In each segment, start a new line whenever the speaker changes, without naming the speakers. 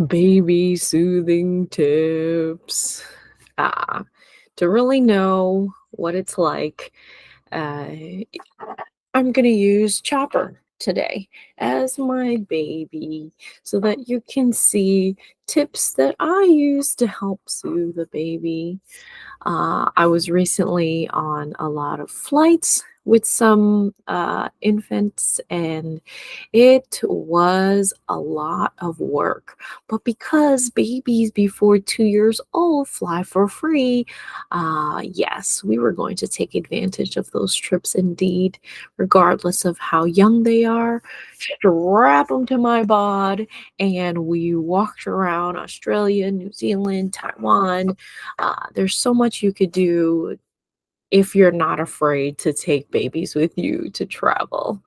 Baby soothing tips. Ah, to really know what it's like, uh, I'm going to use Chopper today as my baby so that you can see tips that I use to help soothe the baby. I was recently on a lot of flights with some infants, and it was a lot of work. But because babies before 2 years old fly for free, yes, we were going to take advantage of those trips indeed, regardless of how young they are. Strap them to my bod, and we walked around Australia, New Zealand, Taiwan. There's so much you could do if you're not afraid to take babies with you to travel.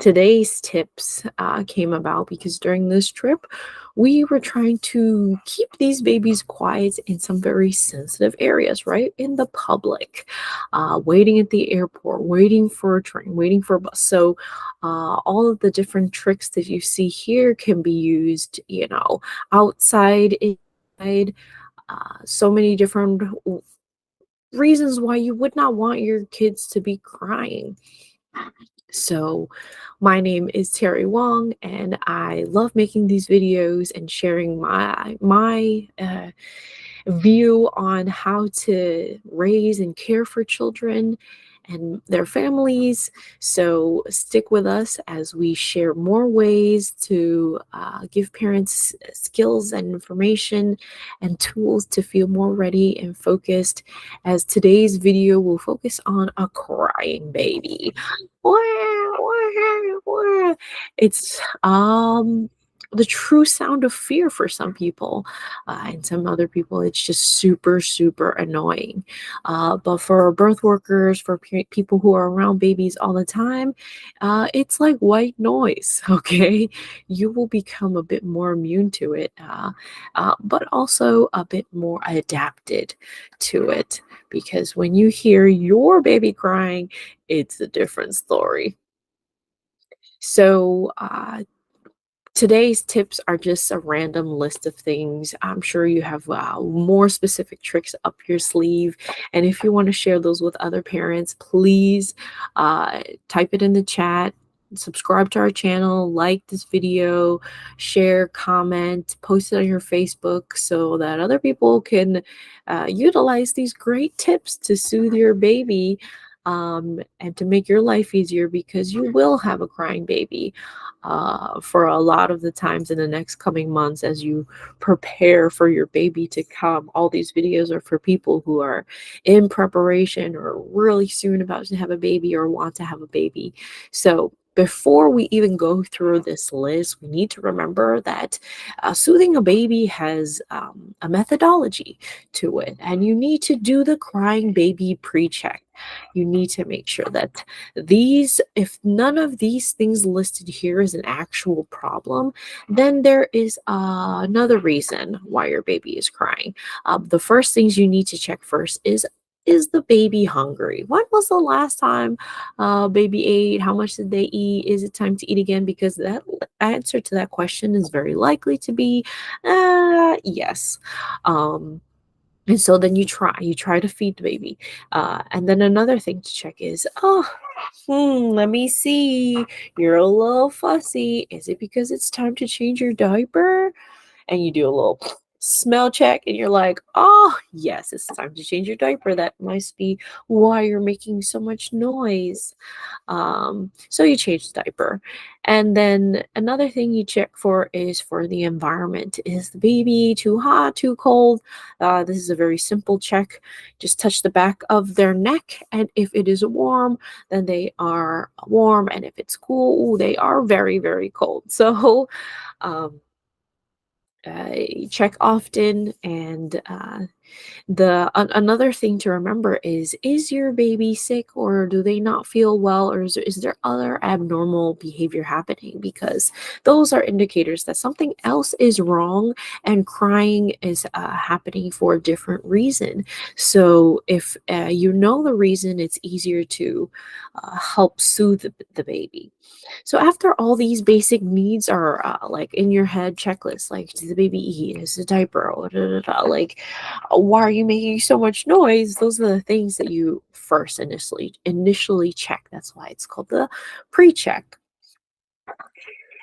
Today's tips came about because during this trip, we were trying to keep these babies quiet in some very sensitive areas, right? In the public, waiting at the airport, waiting for a train, waiting for a bus. So, all of the different tricks that you see here can be used, outside, inside, so many different reasons why you would not want your kids to be crying. So, my name is Terry Wong, and I love making these videos and sharing my view on how to raise and care for children and their families. So, stick with us as we share more ways to give parents skills and information and tools to feel more ready and focused. As today's video will focus on a crying baby. Wah, wah, wah. It's the true sound of fear for some people, and some other people it's just super super annoying. But for birth workers, for people who are around babies all the time, it's like white noise. Okay, you will become a bit more immune to it, but also a bit more adapted to it, because when you hear your baby crying, it's a different story. So, today's tips are just a random list of things. I'm sure you have more specific tricks up your sleeve. And if you want to share those with other parents, please type it in the chat. Subscribe to our channel, like this video, share, comment, post it on your Facebook so that other people can utilize these great tips to soothe your baby, and to make your life easier, because you will have a crying baby for a lot of the times in the next coming months as you prepare for your baby to come. All these videos are for people who are in preparation or really soon about to have a baby or want to have a baby. So, before we even go through this list, we need to remember that soothing a baby has a methodology to it, and you need to do the crying baby pre-check. You need to make sure that if none of these things listed here is an actual problem, then there is another reason why your baby is crying. The first things you need to check first is the baby hungry? When was the last time baby ate? How much did they eat? Is it time to eat again? Because that answer to that question is very likely to be yes. And so then you try to feed the baby. And then another thing to check is, let me see. You're a little fussy. Is it because it's time to change your diaper? And you do a little smell check, and you're like, oh, yes, it's time to change your diaper. That must be why you're making so much noise. So you change the diaper. And then another thing you check for is for the environment. Is the baby too hot, too cold? This is a very simple check. Just touch the back of their neck, and if it is warm, then they are warm, and if it's cool, they are very, very cold. So, check often, and Another thing to remember is your baby sick, or do they not feel well, or is there other abnormal behavior happening? Because those are indicators that something else is wrong, and crying is happening for a different reason. So if you know the reason, it's easier to help soothe the baby. So after all these basic needs are like in your head checklist, like does the baby eat? Is the diaper? Like why are you making so much noise? Those are the things that you first initially check. That's why it's called the pre-check.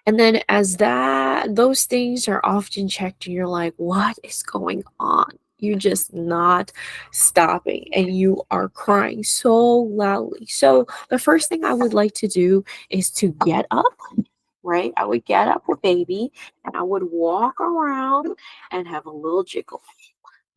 And then as that those things are often checked and you're like, what is going on? You're just not stopping and you are crying so loudly. So the first thing I would like to do is to get up, right? I would get up with baby and I would walk around and have a little jiggle.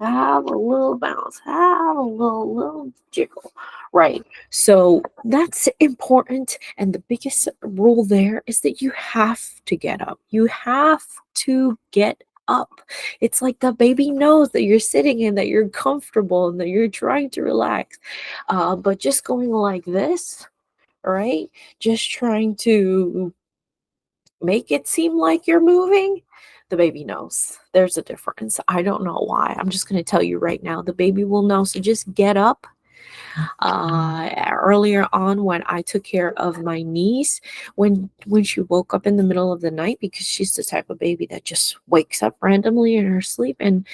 Have a little bounce, have a little jiggle, right? So that's important. And the biggest rule there is that you have to get up. You have to get up. It's like the baby knows that you're sitting and that you're comfortable and that you're trying to relax. But just going like this, right? Just trying to make it seem like you're moving, the baby knows. There's a difference. I don't know why. I'm just going to tell you right now. The baby will know. So just get up. Earlier on, when I took care of my niece, when she woke up in the middle of the night, because she's the type of baby that just wakes up randomly in her sleep, and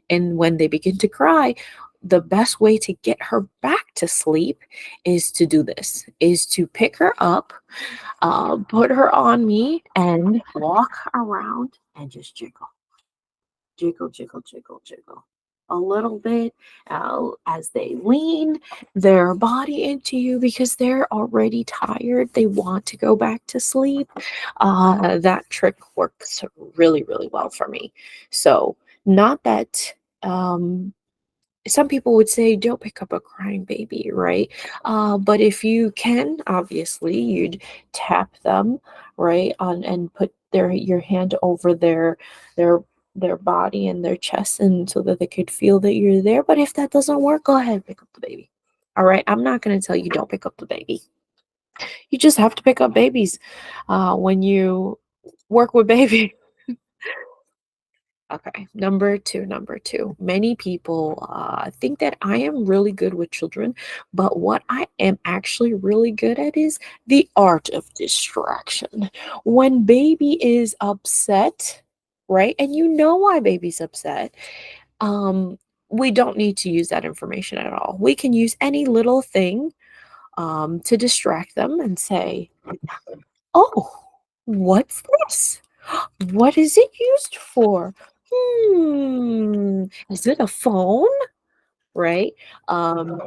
when they begin to cry, the best way to get her back to sleep is to do this, is to pick her up, put her on me and walk around and just jiggle, jiggle, jiggle, jiggle, jiggle. A little bit as they lean their body into you because they're already tired. They want to go back to sleep. That trick works really, really well for me. So, not that some people would say don't pick up a crying baby, right? But if you can, obviously, you'd tap them, right, on and put your hand over their their body and their chest, and so that they could feel that you're there. But if that doesn't work, go ahead and pick up the baby. All right, I'm not going to tell you don't pick up the baby. You just have to pick up babies when you work with baby. Okay, number two. Many people think that I am really good with children, but what I am actually really good at is the art of distraction. When baby is upset, right? And you know why baby's upset. Um, we don't need to use that information at all. We can use any little thing to distract them and say, "Oh, what's this? What is it used for? Is it a phone?" Right? Um,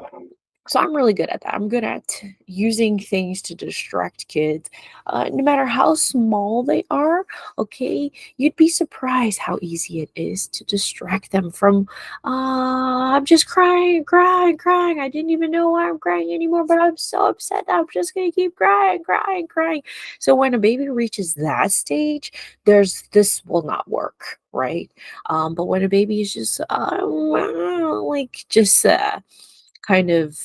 so I'm really good at that. I'm good at using things to distract kids, no matter how small they are. Okay, you'd be surprised how easy it is to distract them from. I'm just crying, crying, crying. I didn't even know why I'm crying anymore, but I'm so upset that I'm just gonna keep crying, crying, crying. So when a baby reaches that stage, there's this will not work, right? But when a baby is just like just kind of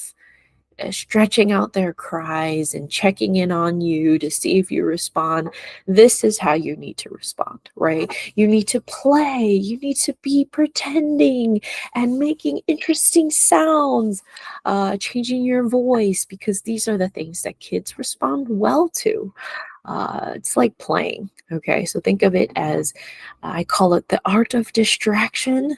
stretching out their cries and checking in on you to see if you respond, this is how you need to respond, right? You need to play, you need to be pretending and making interesting sounds, changing your voice, because these are the things that kids respond well to. It's like playing. Okay, so think of it as I call it the art of distraction,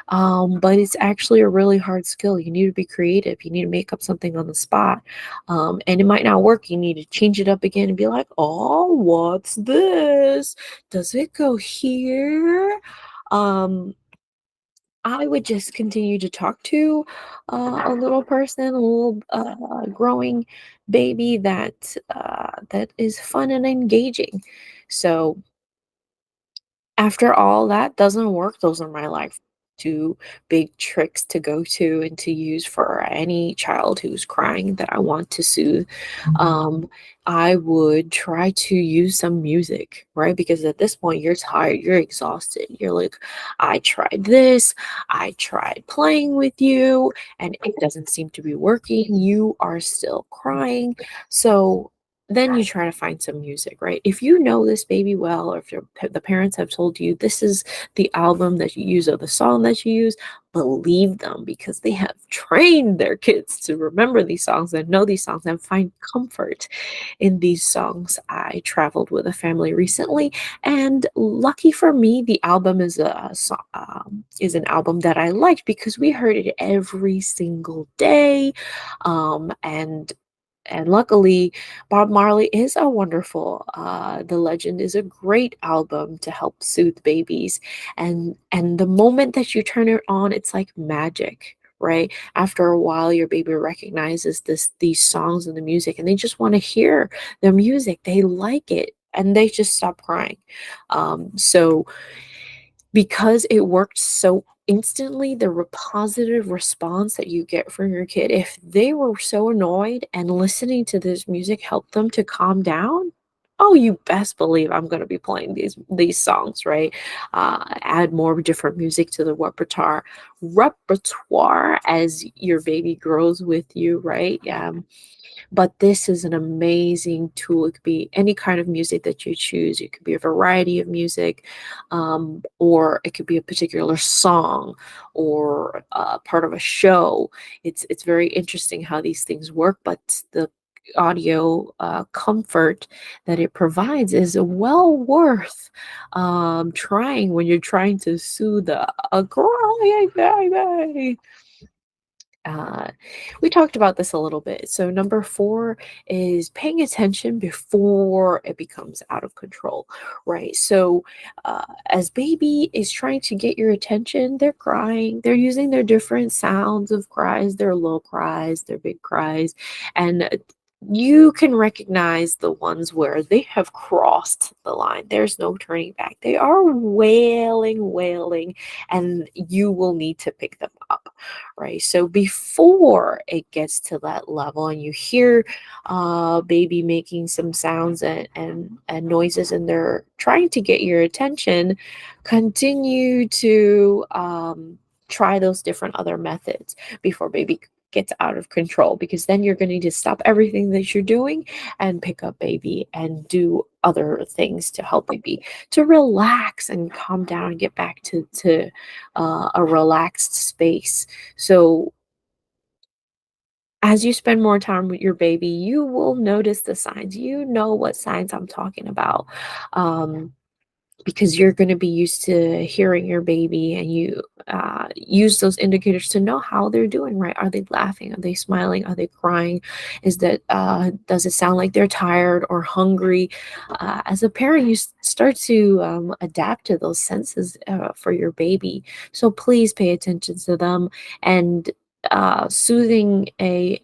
but it's actually a really hard skill. You need to be creative. You need to make up something on the spot, and it might not work. You need to change it up again and be like, "Oh, what's this? Does it go here?" Um, I would just continue to talk to a little person, a little growing baby that is fun and engaging. So after all that doesn't work, those are my life. two big tricks to go to and to use for any child who's crying that I want to soothe. um, I would try to use some music, right? Because at this point, you're tired, you're exhausted. You're like, I tried this, I tried playing with you, and it doesn't seem to be working. You are still crying. So then you try to find some music, right? If you know this baby well, or if the parents have told you this is the album that you use or the song that you use, believe them because they have trained their kids to remember these songs and know these songs and find comfort in these songs. I traveled with a family recently, and lucky for me, the album is an album that I liked because we heard it every single day, and luckily, Bob Marley is a wonderful. The Legend is a great album to help soothe babies, and the moment that you turn it on, it's like magic, right? After a while, your baby recognizes these songs and the music, and they just want to hear the music. They like it, and they just stop crying. So because it worked so instantly, the positive response that you get from your kid, if they were so annoyed and listening to this music helped them to calm down, oh, you best believe I'm going to be playing these songs, right? Add more different music to the repertoire as your baby grows with you, right? But this is an amazing tool. It could be any kind of music that you choose. It could be a variety of music, or it could be a particular song or part of a show. It's very interesting how these things work, but the audio comfort that it provides is well worth trying when you're trying to soothe a crying baby. Uh, we talked about this a little bit. So, number four is paying attention before it becomes out of control, right? So, as baby is trying to get your attention, they're crying, they're using their different sounds of cries, their low cries, their big cries, and you can recognize the ones where they have crossed the line. There's no turning back. They are wailing, wailing, and you will need to pick them up, right? So before it gets to that level and you hear baby making some sounds and noises and they're trying to get your attention, continue to try those different other methods before baby gets out of control, because then you're going to need to stop everything that you're doing and pick up baby and do other things to help baby to relax and calm down and get back to a relaxed space. So as you spend more time with your baby, you will notice the signs. You know what signs I'm talking about. Because you're going to be used to hearing your baby, and you use those indicators to know how they're doing, right? Are they laughing? Are they smiling? Are they crying? Does it sound like they're tired or hungry? As a parent, you start to adapt to those senses for your baby. So please pay attention to them, and soothing a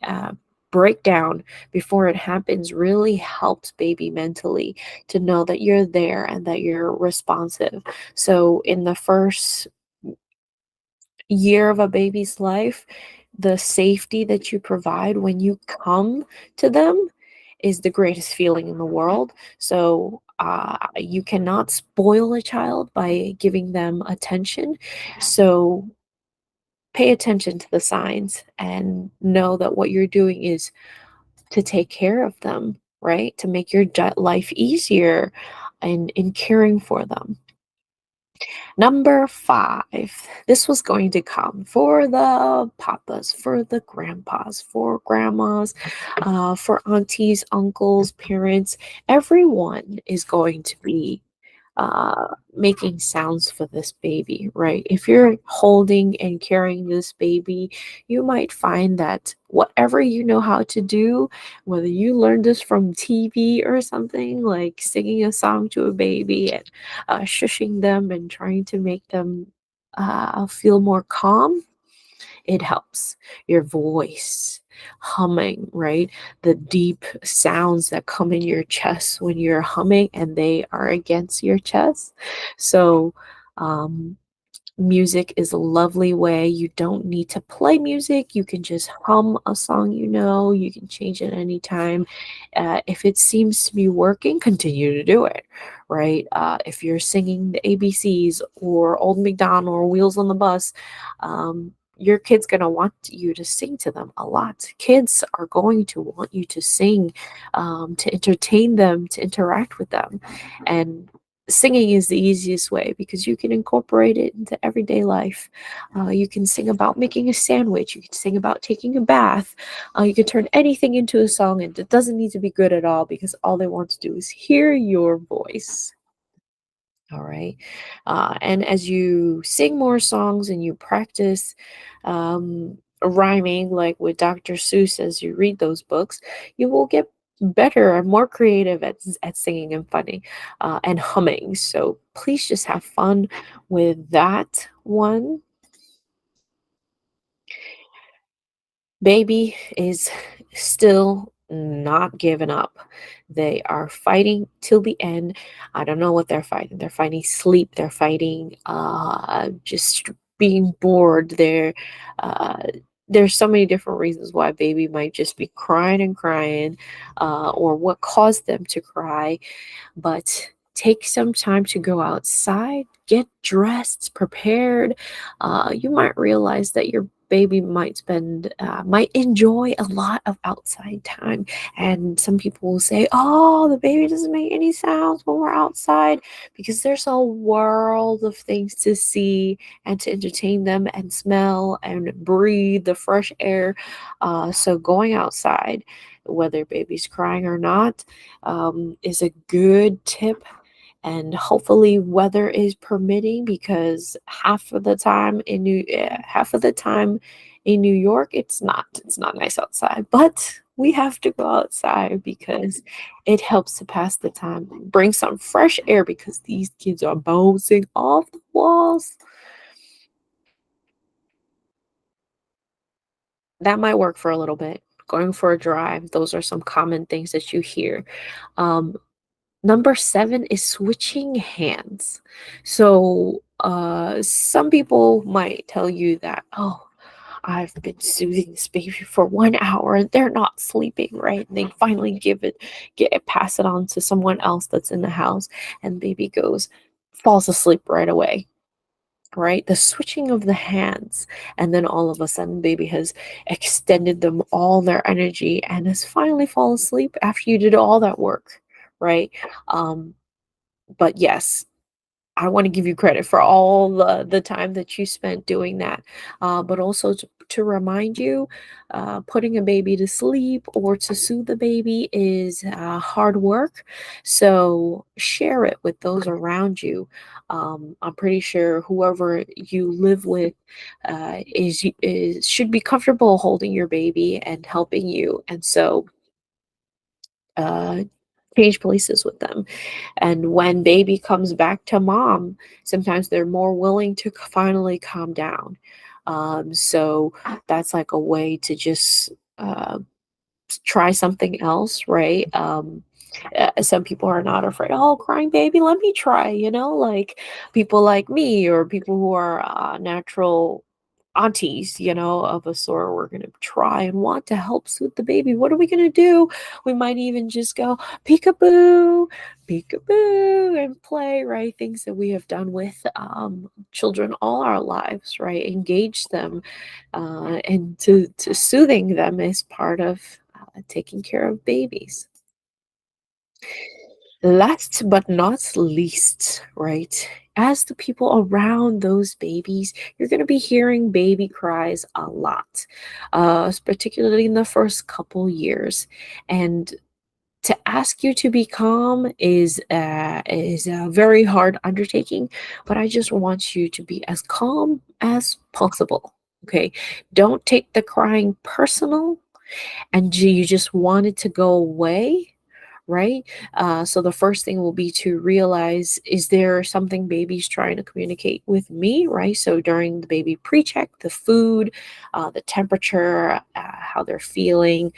breakdown before it happens really helps baby mentally to know that you're there and that you're responsive. So in the first year of a baby's life, the safety that you provide when you come to them is the greatest feeling in the world. So you cannot spoil a child by giving them attention. So pay attention to the signs and know that what you're doing is to take care of them, right? To make your life easier and in caring for them. Number five, this was going to come for the papas, for the grandpas, for grandmas, for aunties, uncles, parents. Everyone is going to be making sounds for this baby, right? If you're holding and carrying this baby, you might find that whatever you know how to do, whether you learned this from TV or something, like singing a song to a baby and shushing them and trying to make them feel more calm, it helps. Your voice, humming, right? The deep sounds that come in your chest when you're humming and they are against your chest. So, um, Music is a lovely way. You don't need to play music. You can just hum a song you know. You can change it anytime. If it seems to be working, continue to do it, right? If you're singing the ABCs or Old MacDonald or Wheels on the Bus, your kid's going to want you to sing to them a lot. Kids are going to want you to sing, to entertain them, to interact with them. And singing is the easiest way because you can incorporate it into everyday life. You can sing about making a sandwich. You can sing about taking a bath. You can turn anything into a song, and it doesn't need to be good at all because all they want to do is hear your voice. All right. And as you sing more songs and you practice rhyming, like with Dr. Seuss, as you read those books, you will get better and more creative at singing and funny and humming. So please just have fun with that one. Baby is still not giving up. They are fighting till the end. I don't know what they're fighting. They're fighting sleep. They're fighting just being bored. Uh, there's so many different reasons why baby might just be crying and crying, or what caused them to cry. But take some time to go outside, get dressed, prepared. You might realize that your baby might enjoy a lot of outside time. And some people will say, oh, the baby doesn't make any sounds when we're outside, because there's a world of things to see and to entertain them and smell and breathe the fresh air. So going outside, whether baby's crying or not, is a good tip. And hopefully weather is permitting, because half of the time in New York it's not nice outside, but we have to go outside because it helps to pass the time, bring some fresh air, because these kids are bouncing off the walls. That might work for a little bit. Going for a drive, those are some common things that you hear. um, Number 7 is switching hands. So, some people might tell you that, "Oh, I've been soothing this baby for 1 hour and they're not sleeping," right? And they finally pass it on to someone else that's in the house, and baby falls asleep right away, right? The switching of the hands, and then all of a sudden, baby has extended them all their energy and has finally fallen asleep after you did all that work, right? Um, but yes, I want to give you credit for all the time that you spent doing that. But also to remind you, putting a baby to sleep or to soothe the baby is hard work. So share it with those around you. I'm pretty sure whoever you live with is should be comfortable holding your baby and helping you. And so uh, change places with them. And when baby comes back to mom, sometimes they're more willing to finally calm down. So that's like a way to just try something else, right? Some people are not afraid. Oh, crying baby, let me try. Like people like me, or people who are natural aunties, of a sort. We're going to try and want to help soothe the baby. What are we going to do? We might even just go peekaboo, peekaboo, and play, right? Things that we have done with children all our lives, right? Engage them, and to soothing them is part of taking care of babies. Last but not least, right? As the people around those babies, you're going to be hearing baby cries a lot, particularly in the first couple years. And to ask you to be calm is a very hard undertaking, but I just want you to be as calm as possible. Okay, don't take the crying personal, and you just want it to go away, right? So the first thing will be to realize, is there something baby's trying to communicate with me, right? So during the baby pre-check, the food, the temperature, how they're feeling,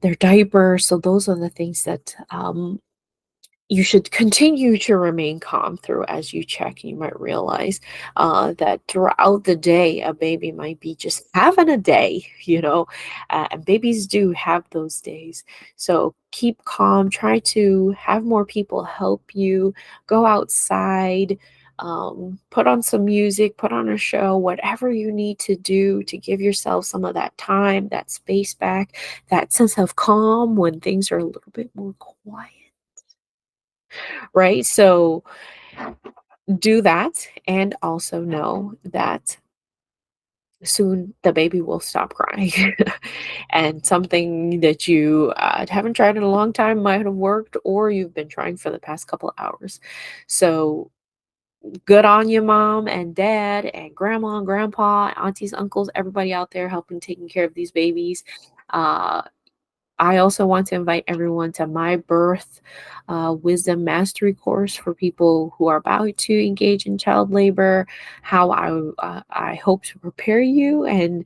their diaper. So those are the things that you should continue to remain calm through as you check. You might realize that throughout the day, a baby might be just having a day, and babies do have those days. So keep calm, try to have more people help you, go outside. Put on some music, put on a show, whatever you need to do to give yourself some of that time, that space back, that sense of calm when things are a little bit more quiet, right? So do that, and also know that soon the baby will stop crying. And something that you haven't tried in a long time might have worked, or you've been trying for the past couple hours. So good on you, mom and dad and grandma and grandpa, aunties, uncles, everybody out there helping taking care of these babies. Uh, I also want to invite everyone to my birth wisdom mastery course for people who are about to engage in child labor. How I hope to prepare you and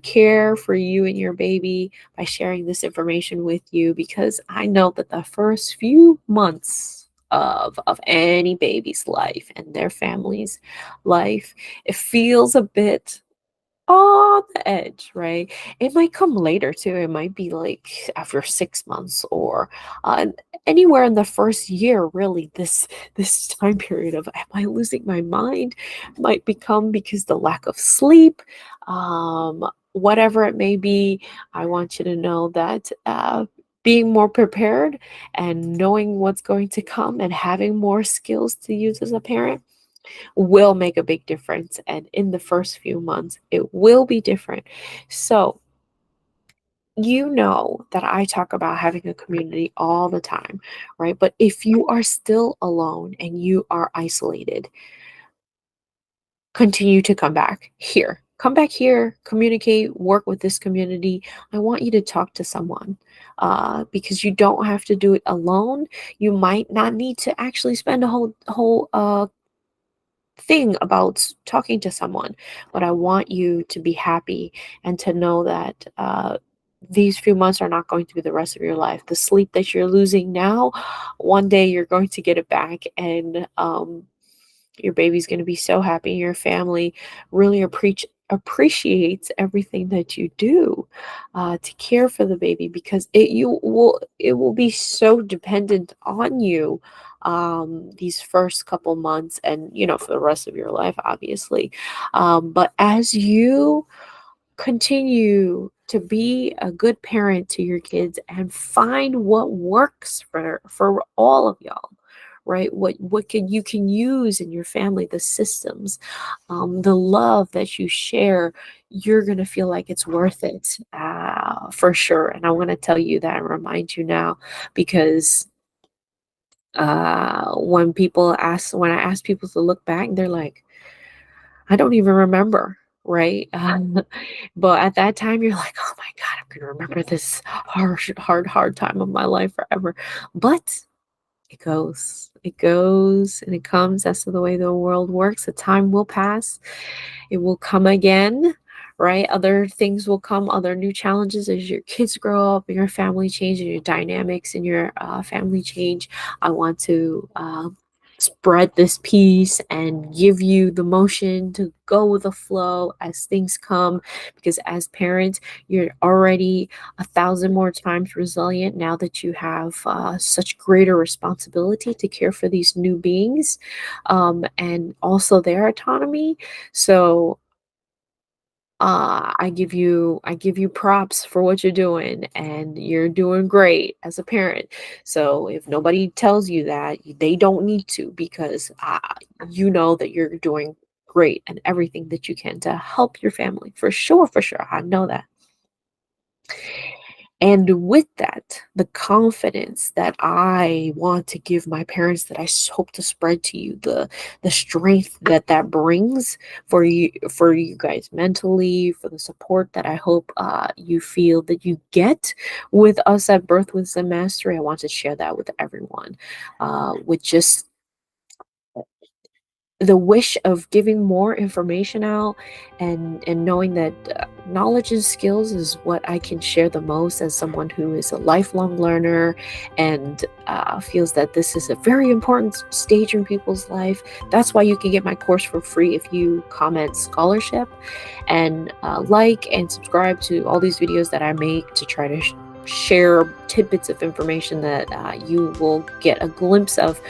care for you and your baby by sharing this information with you, because I know that the first few months of any baby's life and their family's life, it feels a bit on the edge, right? It might come later too. It might be like after 6 months, or uh, anywhere in the first year. Really, this time period of am I losing my mind might become because the lack of sleep, whatever it may be. I want you to know that. Being more prepared and knowing what's going to come and having more skills to use as a parent will make a big difference. And in the first few months, it will be different. So, you know that I talk about having a community all the time, right? But if you are still alone and you are isolated, continue to come back here. Come back here, communicate, work with this community. I want you to talk to someone because you don't have to do it alone. You might not need to actually spend a whole thing about talking to someone, but I want you to be happy and to know that these few months are not going to be the rest of your life. The sleep that you're losing now, one day you're going to get it back, and your baby's going to be so happy. Your family really appreciates everything that you do to care for the baby, because it will be so dependent on you these first couple months, and for the rest of your life, obviously. But as you continue to be a good parent to your kids and find what works for all of y'all, right? What can use in your family, the systems, the love that you share, you're gonna feel like it's worth it, for sure. And I want to tell you that and remind you now, because when I ask people to look back, they're like, I don't even remember, right? But at that time, you're like, oh my God, I'm gonna remember this hard time of my life forever. But it goes, and it comes. That's the way the world works. The time will pass, it will come again, right? Other things will come, other new challenges as your kids grow up and your family change and your dynamics and your family change. I want to spread this peace and give you the motion to go with the flow as things come, because as parents, you're already 1,000 more times resilient now that you have such greater responsibility to care for these new beings, and also their autonomy. So I give you props for what you're doing, and you're doing great as a parent. So if nobody tells you that, they don't need to, because you know that you're doing great and everything that you can to help your family, for sure, for sure. I know that. And with that, the confidence that I want to give my parents, that hope to spread to you, the strength that that brings for you guys mentally, for the support that I hope you feel that you get with us at Birth Wisdom Mastery. I want to share that with everyone. With just the wish of giving more information out, and knowing that knowledge and skills is what I can share the most as someone who is a lifelong learner and feels that this is a very important stage in people's life. That's why you can get my course for free if you comment scholarship and like and subscribe to all these videos that I make to try to share tidbits of information that you will get a glimpse of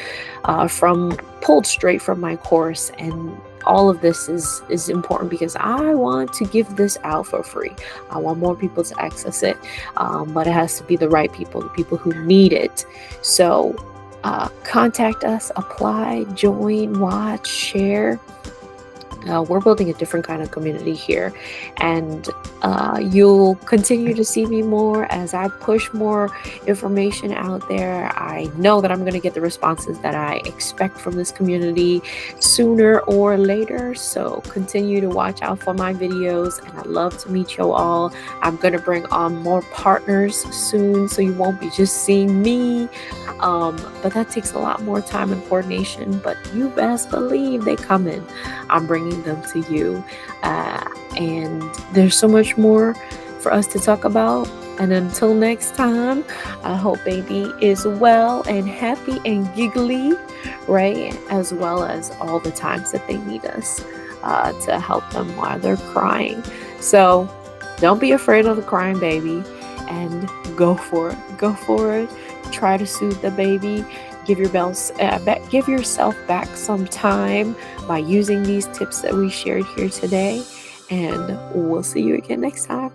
from pulled straight from my course. And all of this is important because I want to give this out for free. I want more people to access it, but it has to be the right people, the people who need it. So contact us, apply, join, watch, share. We're building a different kind of community here, and you'll continue to see me more as I push more information out there. I know that I'm going to get the responses that I expect from this community sooner or later, so continue to watch out for my videos, and I'd love to meet you all. I'm going to bring on more partners soon, so you won't be just seeing me, but that takes a lot more time and coordination, but you best believe they come in. I'm bringing them to you, and there's so much more for us to talk about. And until next time, I hope baby is well and happy and giggly, right? As well as all the times that they need us to help them while they're crying. So don't be afraid of the crying baby, and go for it. Try to soothe the baby. Give yourself back some time by using these tips that we shared here today, and we'll see you again next time.